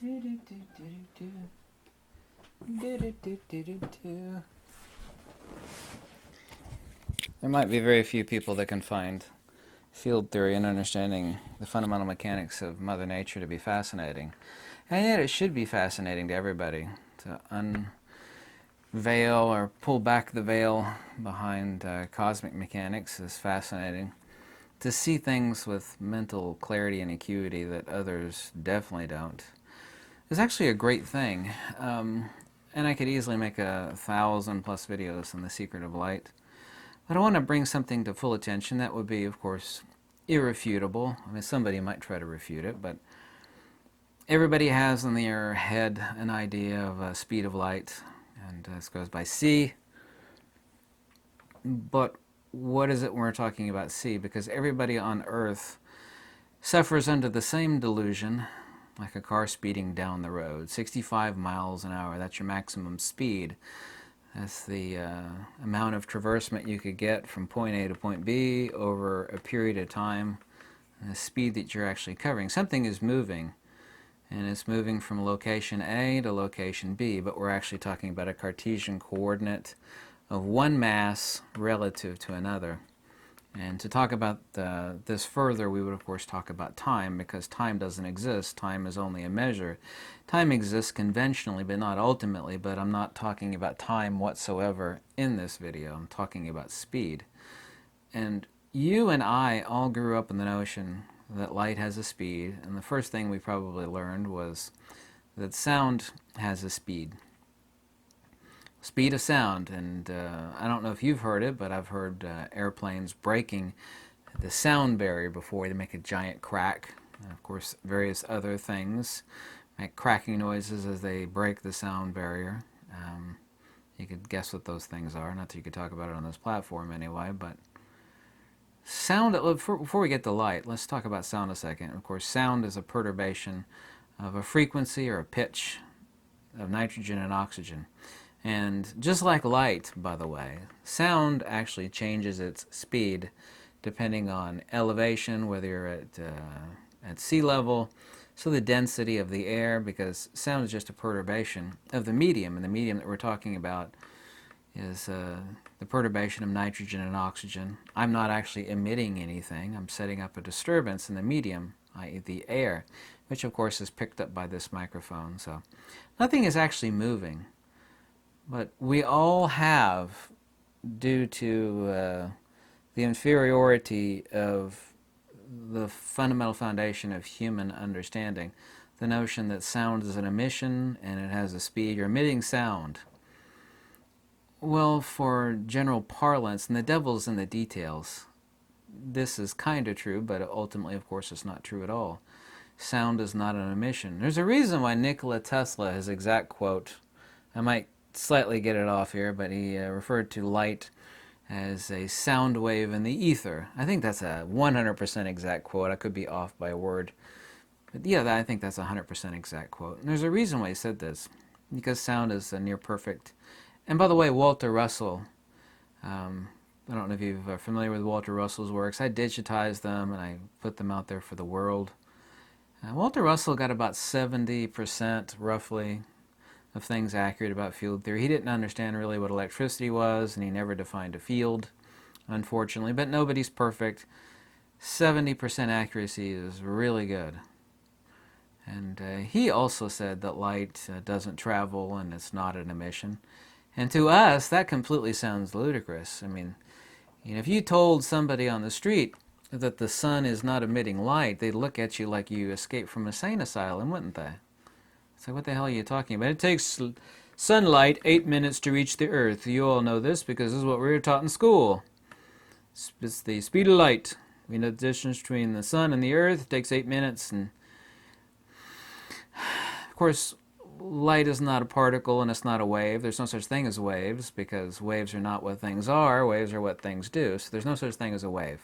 Do, do, do, do, do, do, do, do, do, do, do. There might be very few people that can find field theory and understanding the fundamental mechanics of Mother Nature to be fascinating. And yet it should be fascinating to everybody to unveil or pull back the veil behind cosmic mechanics is fascinating. To see things with mental clarity and acuity that others definitely don't is actually a great thing. And I could easily make 1,000+ videos on the secret of light. But I want to bring something to full attention that would be, of course, irrefutable. I mean, somebody might try to refute it, but everybody has in their head an idea of a speed of light, and this goes by c. But what is it when we're talking about c? Because everybody on Earth suffers under the same delusion, like a car speeding down the road. 65 miles an hour, that's your maximum speed. That's the amount of traversement you could get from point A to point B over a period of time, and the speed that you're actually covering. Something is moving, and it's moving from location A to location B, but we're actually talking about a Cartesian coordinate of one mass relative to another. And to talk about this further, we would of course talk about time, because time doesn't exist. Time is only a measure. Time exists conventionally, but not ultimately, but I'm not talking about time whatsoever in this video. I'm talking about speed. And you and I all grew up in the notion that light has a speed, and the first thing we probably learned was that sound has a speed. Speed of sound, and I don't know if you've heard it, but I've heard airplanes breaking the sound barrier before. They make a giant crack, and of course various other things make cracking noises as they break the sound barrier. You could guess what those things are, not that you could talk about it on this platform anyway, but sound, before we get to light, let's talk about sound a second. Of course, sound is a perturbation of a frequency or a pitch of nitrogen and oxygen. And just like light, by the way, sound actually changes its speed depending on elevation, whether you're at sea level, so the density of the air, because sound is just a perturbation of the medium, and the medium that we're talking about is the perturbation of nitrogen and oxygen. I'm not actually emitting anything. I'm setting up a disturbance in the medium, i.e. the air, which of course is picked up by this microphone. So nothing is actually moving. But we all have, due to the inferiority of the fundamental foundation of human understanding, the notion that sound is an emission and it has a speed. You're emitting sound. Well, for general parlance, and the devil's in the details, this is kind of true, but ultimately, of course, it's not true at all. Sound is not an emission. There's a reason why Nikola Tesla, his exact quote, I might slightly get it off here, but he referred to light as a sound wave in the ether. I think that's a 100% exact quote. I could be off by a word. But yeah, I think that's a 100% exact quote. And there's a reason why he said this, because sound is a near perfect. And by the way, Walter Russell, I don't know if you're familiar with Walter Russell's works. I digitized them and I put them out there for the world. Walter Russell got about 70% roughly of things accurate about field theory. He didn't understand really what electricity was, and he never defined a field, unfortunately. But nobody's perfect. 70% accuracy is really good. And he also said that light doesn't travel and it's not an emission. And to us, that completely sounds ludicrous. I mean, if you told somebody on the street that the sun is not emitting light, they'd look at you like you escaped from a insane asylum, wouldn't they? So what the hell are you talking about? It takes sunlight 8 minutes to reach the earth. You all know this because this is what we were taught in school. It's the speed of light. We know the distance between the sun and the earth. It takes 8 minutes. And of course, light is not a particle and it's not a wave. There's no such thing as waves, because waves are not what things are. Waves are what things do. So there's no such thing as a wave.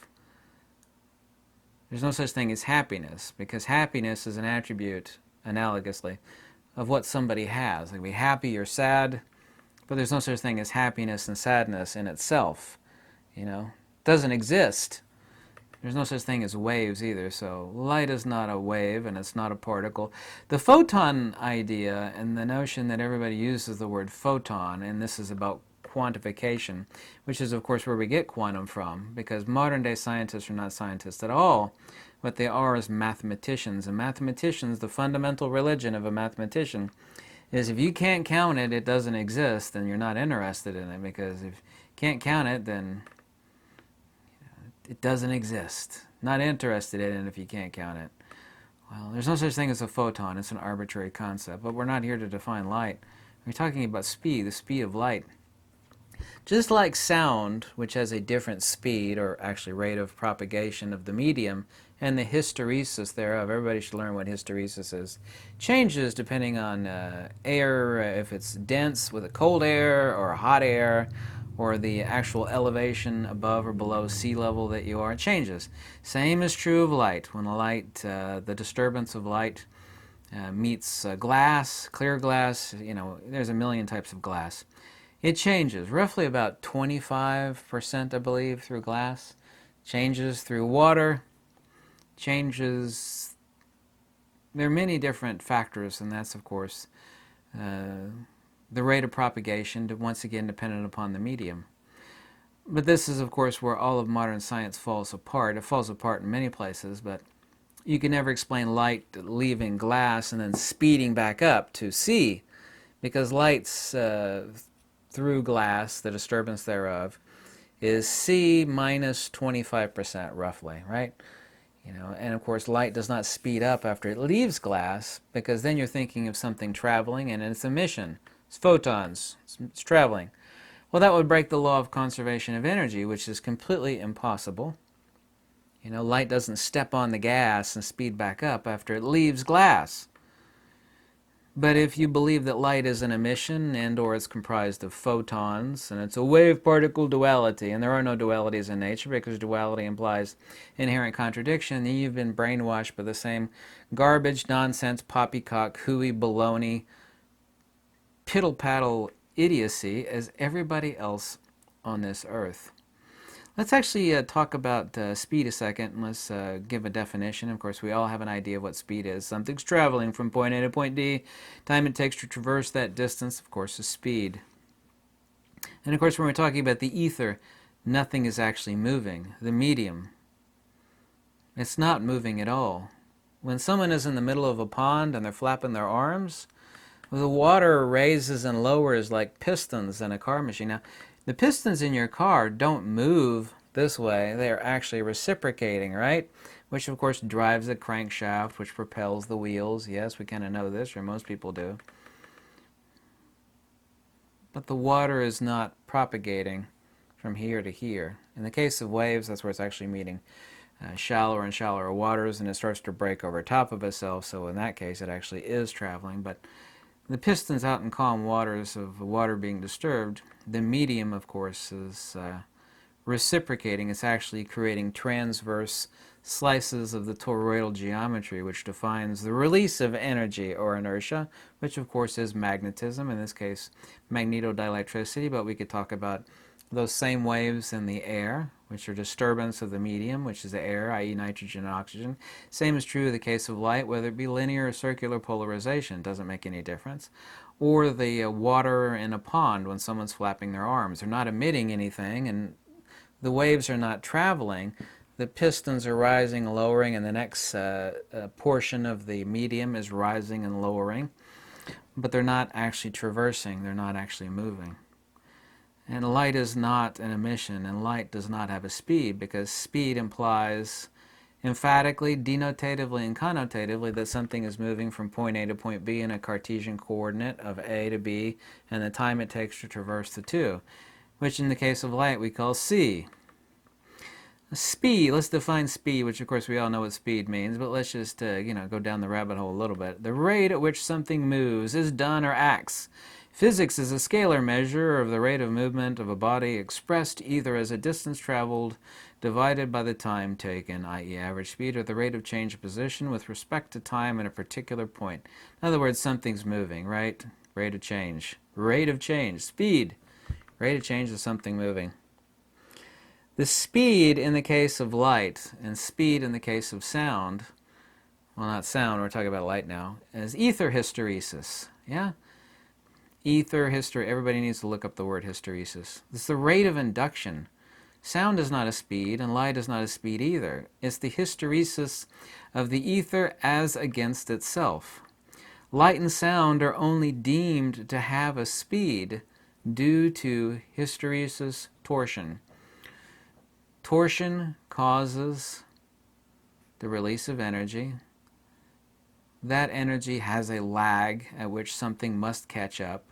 There's no such thing as happiness, because happiness is an attribute, analogously, of what somebody has. Like, be happy or sad, but there's no such thing as happiness and sadness in itself. It doesn't exist. There's no such thing as waves either, so light is not a wave and it's not a particle. The photon idea and the notion that everybody uses the word photon, and this is about quantification, which is of course where we get quantum from, because modern day scientists are not scientists at all. What they are is mathematicians, and mathematicians, the fundamental religion of a mathematician is if you can't count it, it doesn't exist, and you're not interested in it, because if you can't count it, then it doesn't exist. Not interested in it if you can't count it. Well, there's no such thing as a photon. It's an arbitrary concept. But we're not here to define light. We're talking about speed, the speed of light. Just like sound, which has a different speed, or actually rate of propagation of the medium, and the hysteresis thereof, everybody should learn what hysteresis is, changes depending on air, if it's dense with a cold air or a hot air, or the actual elevation above or below sea level that you are, it changes. Same is true of light. When the disturbance of light meets glass, clear glass, there's a million types of glass. It changes, roughly about 25%, I believe, through glass. Changes through water. Changes. There are many different factors, and that's, of course, the rate of propagation, once again dependent upon the medium. But this is, of course, where all of modern science falls apart. It falls apart in many places, but you can never explain light leaving glass and then speeding back up to C, because light's through glass, the disturbance thereof, is C minus 25% roughly, right? And of course light does not speed up after it leaves glass, because then you're thinking of something traveling and it's emission. It's photons. It's traveling. Well, that would break the law of conservation of energy, which is completely impossible. Light doesn't step on the gas and speed back up after it leaves glass. But if you believe that light is an emission and or it's comprised of photons, and it's a wave-particle duality, and there are no dualities in nature because duality implies inherent contradiction, then you've been brainwashed by the same garbage, nonsense, poppycock, hooey, baloney, piddle-paddle idiocy as everybody else on this earth. Let's actually talk about speed a second, and let's give a definition. Of course, we all have an idea of what speed is. Something's traveling from point A to point D. Time it takes to traverse that distance, of course, is speed. And of course, when we're talking about the ether, nothing is actually moving. The medium, it's not moving at all. When someone is in the middle of a pond and they're flapping their arms, the water raises and lowers like pistons in a car machine. Now, the pistons in your car don't move this way. They are actually reciprocating, right? Which, of course, drives the crankshaft, which propels the wheels. Yes, we kind of know this, or most people do. But the water is not propagating from here to here. In the case of waves, that's where it's actually meeting shallower and shallower waters, and it starts to break over top of itself. So in that case, it actually is traveling. But the pistons out in calm waters of water being disturbed, the medium, of course, is reciprocating. It's actually creating transverse slices of the toroidal geometry, which defines the release of energy or inertia, which of course is magnetism, in this case magnetodielectricity, but we could talk about those same waves in the air, which are disturbance of the medium, which is the air, i.e. nitrogen and oxygen. Same is true in the case of light, whether it be linear or circular polarization, doesn't make any difference. Or the water in a pond when someone's flapping their arms. They're not emitting anything, and the waves are not traveling. The pistons are rising and lowering, and the next portion of the medium is rising and lowering. But they're not actually traversing, they're not actually moving. And light is not an emission, and light does not have a speed, because speed implies emphatically, denotatively, and connotatively that something is moving from point A to point B in a Cartesian coordinate of A to B, and the time it takes to traverse the two, which in the case of light we call c. Speed, let's define speed, which of course we all know what speed means, but let's just go down the rabbit hole a little bit. The rate at which something moves, is done, or acts. Physics is a scalar measure of the rate of movement of a body expressed either as a distance traveled divided by the time taken, i.e. average speed, or the rate of change of position with respect to time at a particular point. In other words, something's moving, right? Rate of change. Rate of change. Speed. Rate of change of something moving. The speed in the case of light and speed in the case of sound, well, not sound, we're talking about light now, is ether hysteresis. Yeah? Ether hysteresis. Everybody needs to look up the word hysteresis. It's the rate of induction. Sound is not a speed, and light is not a speed either. It's the hysteresis of the ether as against itself. Light and sound are only deemed to have a speed due to hysteresis torsion. Torsion causes the release of energy. That energy has a lag at which something must catch up.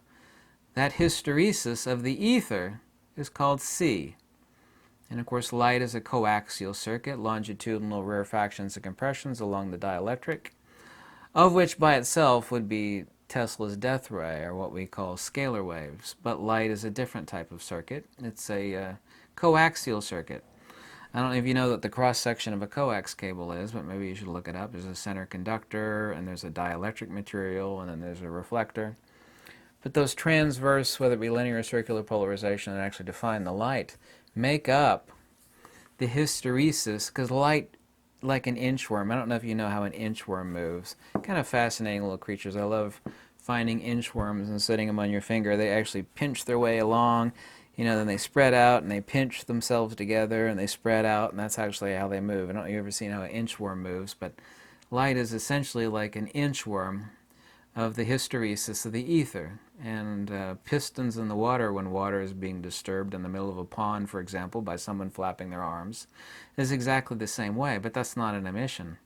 That hysteresis of the ether is called C. And of course, light is a coaxial circuit, longitudinal rarefactions and compressions along the dielectric, of which by itself would be Tesla's death ray, or what we call scalar waves. But light is a different type of circuit. It's a coaxial circuit. I don't know if you know what the cross-section of a coax cable is, but maybe you should look it up. There's a center conductor, and there's a dielectric material, and then there's a reflector. But those transverse, whether it be linear or circular polarization that actually define the light, make up the hysteresis, because light, like an inchworm, I don't know if you know how an inchworm moves. Kind of fascinating little creatures. I love finding inchworms and setting them on your finger. They actually pinch their way along, then they spread out and they pinch themselves together and they spread out, and that's actually how they move. I don't know if you've ever seen how an inchworm moves, but light is essentially like an inchworm of the hysteresis of the ether. And pistons in the water, when water is being disturbed in the middle of a pond, for example, by someone flapping their arms, is exactly the same way, but that's not an emission.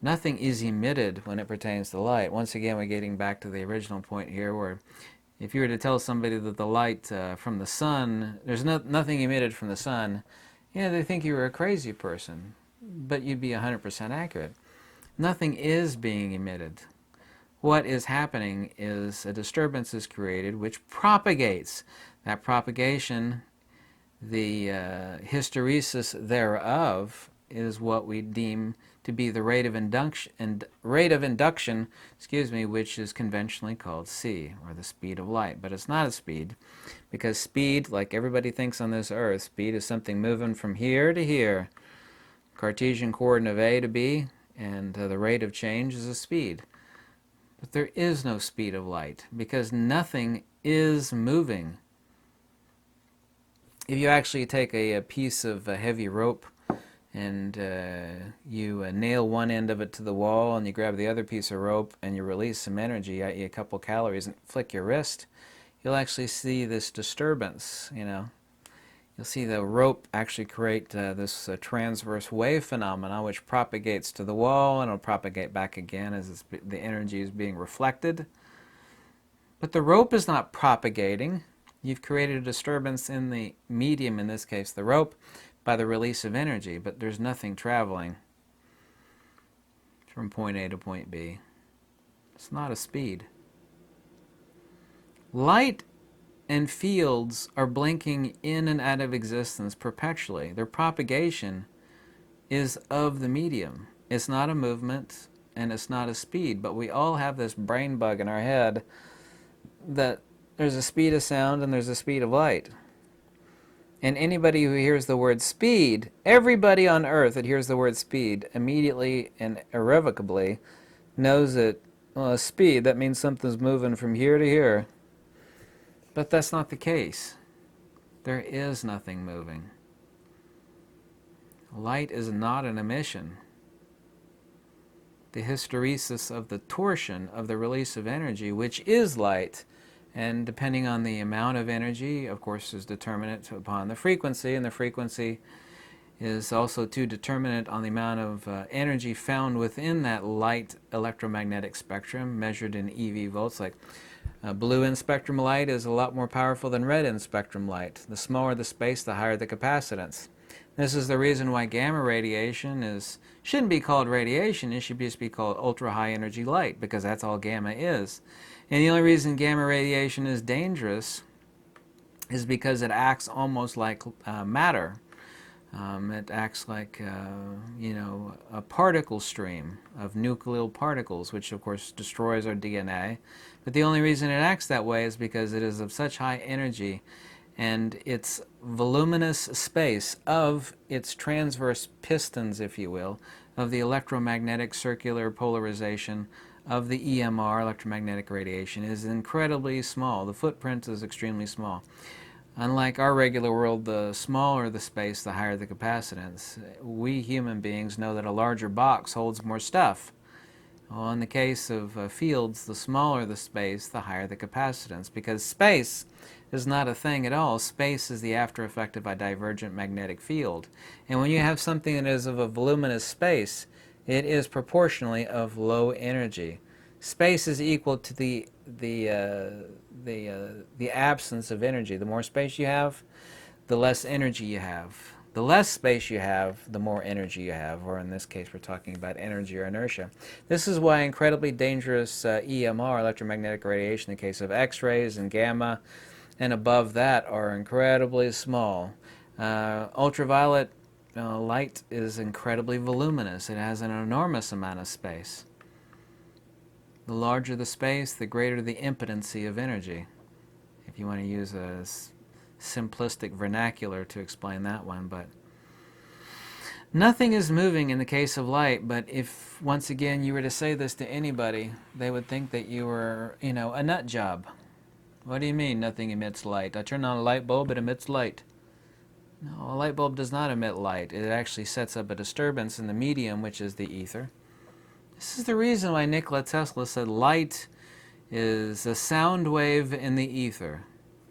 Nothing is emitted when it pertains to light. Once again, we're getting back to the original point here, where if you were to tell somebody that the light from the sun, there's nothing emitted from the sun, they think you were a crazy person, but you'd be 100% accurate. Nothing is being emitted. What is happening is a disturbance is created which propagates. That propagation, the hysteresis thereof, is what we deem to be the rate of induction, which is conventionally called c, or the speed of light. But it's not a speed, because speed, like everybody thinks on this earth, speed is something moving from here to here, Cartesian coordinate of A to B, and the rate of change is a speed. But there is no speed of light, because nothing is moving. If you actually take a piece of heavy rope and you nail one end of it to the wall, and you grab the other piece of rope and you release some energy, i.e. a couple calories, and flick your wrist, you'll actually see this disturbance. You'll see the rope actually create this transverse wave phenomena, which propagates to the wall, and it'll propagate back again as the energy is being reflected. But the rope is not propagating. You've created a disturbance in the medium, in this case the rope, by the release of energy, but there's nothing traveling from point A to point B. It's not a speed. Light and fields are blinking in and out of existence perpetually. Their propagation is of the medium. It's not a movement, and it's not a speed, but we all have this brain bug in our head that there's a speed of sound and there's a speed of light. And anybody who hears the word speed, everybody on earth that hears the word speed immediately and irrevocably knows that, well, speed, that means something's moving from here to here. But that's not the case. There is nothing moving. Light is not an emission. The hysteresis of the torsion of the release of energy, which is light, and depending on the amount of energy, of course, is determinate upon the frequency, and the frequency is also too determinate on the amount of energy found within that light electromagnetic spectrum, measured in eV volts. Like blue in spectrum light is a lot more powerful than red in spectrum light. The smaller the space, the higher the capacitance. This is the reason why gamma radiation shouldn't be called radiation. It should just be called ultra high energy light, because that's all gamma is. And the only reason gamma radiation is dangerous is because it acts almost like matter. It acts like a particle stream of nuclear particles, which of course destroys our DNA. But the only reason it acts that way is because it is of such high energy, and its voluminous space of its transverse pistons, if you will, of the electromagnetic circular polarization of the EMR, electromagnetic radiation, is incredibly small. The footprint is extremely small. Unlike our regular world, the smaller the space, the higher the capacitance. We human beings know that a larger box holds more stuff. Well, in the case of fields, the smaller the space, the higher the capacitance, because space is not a thing at all. Space is the after effect of a divergent magnetic field. And when you have something that is of a voluminous space, it is proportionally of low energy. Space is equal to the absence of energy. The more space you have, the less energy you have. The less space you have, the more energy you have, or in this case we're talking about energy or inertia. This is why incredibly dangerous EMR, electromagnetic radiation, in the case of X-rays and gamma, and above that are incredibly small. Ultraviolet light is incredibly voluminous. It has an enormous amount of space. The larger the space, the greater the impedancy of energy, if you want to use a simplistic vernacular to explain that one. But nothing is moving in the case of light. But if once again you were to say this to anybody, they would think that you were, a nut job. What do you mean nothing emits light? I turn on a light bulb, it emits light. No, a light bulb does not emit light. It actually sets up a disturbance in the medium, which is the ether. This is the reason why Nikola Tesla said light is a sound wave in the ether.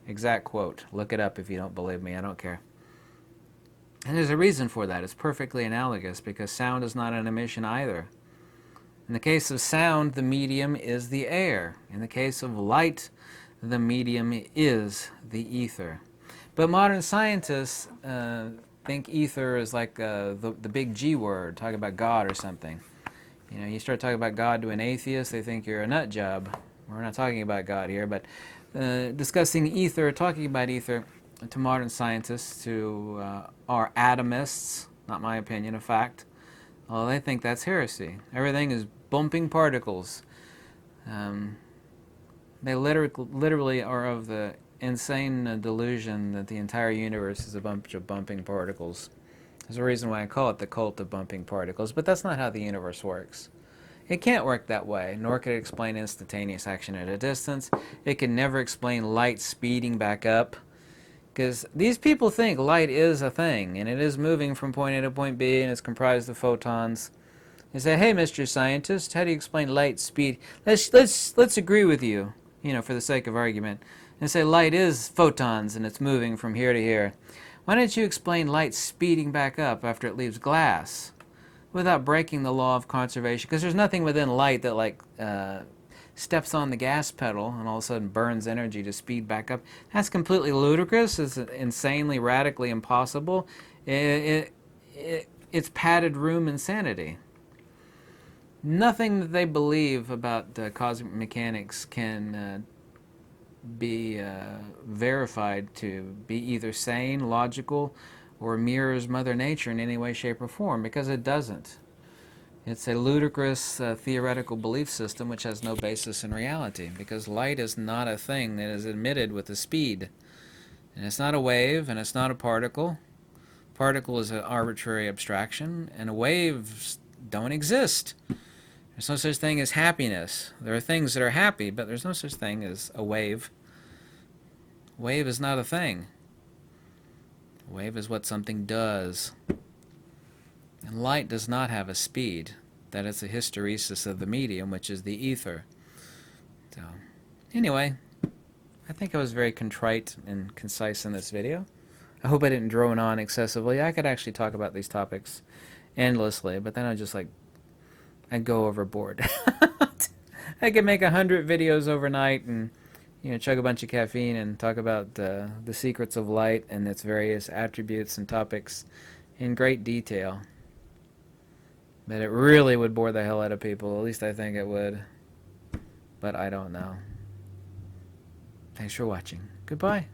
Exact quote. Look it up if you don't believe me. I don't care. And there's a reason for that. It's perfectly analogous because sound is not an emission either. In the case of sound, the medium is the air. In the case of light, the medium is the ether. But modern scientists think ether is like the big G word, talking about God or something. You start talking about God to an atheist, they think you're a nut job. We're not talking about God here, but discussing ether, talking about ether to modern scientists, to our atomists, not my opinion, a fact, well, they think that's heresy. Everything is bumping particles. They literally are of the insane delusion that the entire universe is a bunch of bumping particles. There's a reason why I call it the cult of bumping particles, but that's not how the universe works. It can't work that way, nor can it explain instantaneous action at a distance. It can never explain light speeding back up, because these people think light is a thing, and it is moving from point A to point B, and it's comprised of photons. They say, hey, Mr. Scientist, how do you explain light speed? Let's agree with you, for the sake of argument, and say light is photons, and it's moving from here to here. Why don't you explain light speeding back up after it leaves glass without breaking the law of conservation? Because there's nothing within light that steps on the gas pedal and all of a sudden burns energy to speed back up. That's completely ludicrous. It's insanely, radically impossible. It's padded room insanity. Nothing that they believe about cosmic mechanics can be verified to be either sane, logical, or mirrors Mother Nature in any way, shape, or form, because it doesn't. It's a ludicrous theoretical belief system which has no basis in reality, because light is not a thing that is emitted with a speed. And it's not a wave, and it's not a particle. Particle is an arbitrary abstraction, and waves don't exist. There's no such thing as happiness. There are things that are happy, but there's no such thing as a wave. Wave is not a thing. Wave is what something does. And light does not have a speed. That is a hysteresis of the medium, which is the ether. So, anyway, I think I was very contrite and concise in this video. I hope I didn't drone on excessively. I could actually talk about these topics endlessly, but then I'd go overboard. I could make 100 videos overnight and chug a bunch of caffeine and talk about the secrets of light and its various attributes and topics in great detail. But it really would bore the hell out of people. At least I think it would. But I don't know. Thanks for watching. Goodbye.